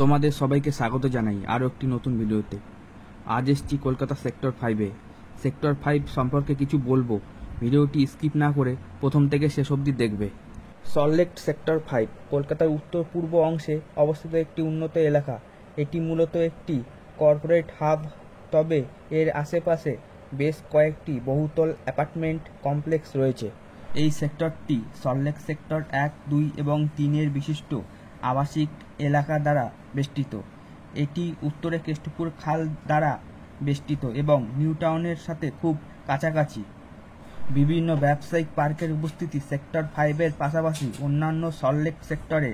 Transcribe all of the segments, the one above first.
তোমাদের সবাইকে স্বাগত জানাই আরও একটি নতুন ভিডিওতে। আজ এসছি কলকাতা সেক্টর 5-এ। সেক্টর 5 সম্পর্কে কিছু বলবো, ভিডিওটি স্কিপ না করে প্রথম থেকে শেষ অবধি দেখবে। সল্টলেক সেক্টর 5 কলকাতার উত্তর পূর্ব অংশে অবস্থিত একটি উন্নত এলাকা। এটি মূলত একটি কর্পোরেট হাব, তবে এর আশেপাশে বেশ কয়েকটি বহুতল অ্যাপার্টমেন্ট কমপ্লেক্স রয়েছে। এই সেক্টরটি সল্টলেক সেক্টর 1, 2 এবং 3-এর বিশিষ্ট আবাসিক এলাকা দ্বারা বেষ্টিত। এটি উত্তরে কেষ্টপুর খাল দ্বারা বেষ্টিত এবং নিউ টাউনের সাথে খুব কাছাকাছি। বিভিন্ন ব্যবসায়িক পার্কের উপস্থিতি সেক্টর 5-এর পাশাপাশি অন্যান্য সল্টলেক সেক্টরে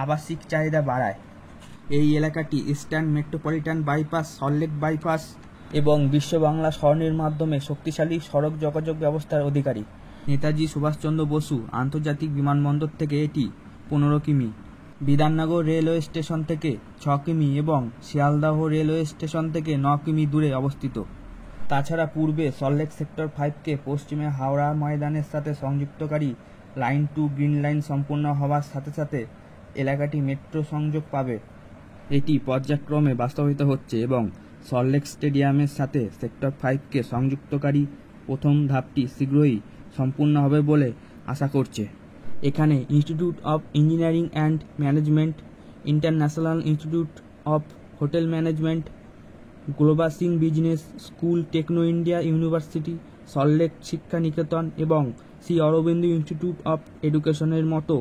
আবাসিক চাহিদা বাড়ায়। এই এলাকাটি eastern metropolitan bypass, Salt Lake bypass এবং বিশ্ব বাংলা সরণির মাধ্যমে শক্তিশালী সড়ক যোগাযোগ ব্যবস্থার অধিকারী। নেতাজি সুভাষচন্দ্র বসু আন্তর্জাতিক বিমানবন্দর থেকে এটি 15 কিমি, বিধাননগর রেলওয়ে স্টেশন থেকে 6 কিমি এবং শিয়ালদহ রেলওয়ে স্টেশন থেকে 9 কিমি দূরে অবস্থিত। তাছাড়া পূর্বে সল্টলেক সেক্টর 5কে পশ্চিমে হাওড়া ময়দানের সাথে সংযুক্তকারী লাইন 2 গ্রিন লাইন সম্পূর্ণ হওয়ার সাথে সাথে এলাকাটি মেট্রো সংযোগ পাবে। এটি পর্যায়ক্রমে বাস্তবায়িত হচ্ছে এবং সল্টলেক স্টেডিয়ামের সাথে সেক্টর 5কে সংযুক্তকারী প্রথম ধাপটি শীঘ্রই সম্পূর্ণ হবে বলে আশা করছে। এখানে Institute of Engineering and Management, International Institute of Hotel Management, Globsyn Business School, Techno India University, Salt Lake Shiksha Niketan এবং শ্রী অরবিন্দ ইনস্টিটিউট অফ এডুকেশনের মতো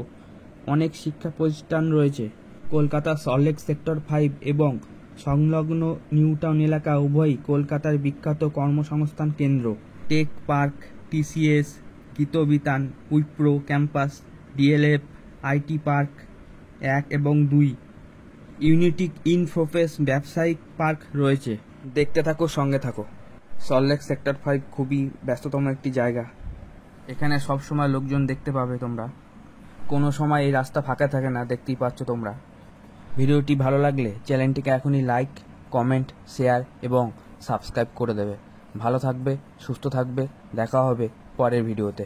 অনেক শিক্ষা প্রতিষ্ঠান রয়েছে। কলকাতা সল্টলেক সেক্টর 5 এবং সংলগ্ন নিউ টাউন এলাকা উভয়ই কলকাতার বিখ্যাত কর্মসংস্থান কেন্দ্র। Take park, TCS, Gitabitan, Wipro campus, DLF, IT park 1 এবং 2, ইউনিটিক ইনফোফেস ব্যবসায়িক পার্ক রয়েছে। দেখতে থাকো, সঙ্গে থাকো। সল্টলেক সেক্টর 5 খুবই ব্যস্ততম একটি জায়গা। এখানে সব সময় লোকজন দেখতে পাবে তোমরা, কোনো সময় এই রাস্তা ফাঁকা থাকে না, দেখতেই পাচ্ছ তোমরা। ভিডিওটি ভালো লাগলে চ্যানেলটিকে এখনই লাইক, কমেন্ট, শেয়ার এবং সাবস্ক্রাইব করে দেবে। ভালো থাকবে, সুস্থ থাকবে, দেখা হবে পরের ভিডিওতে।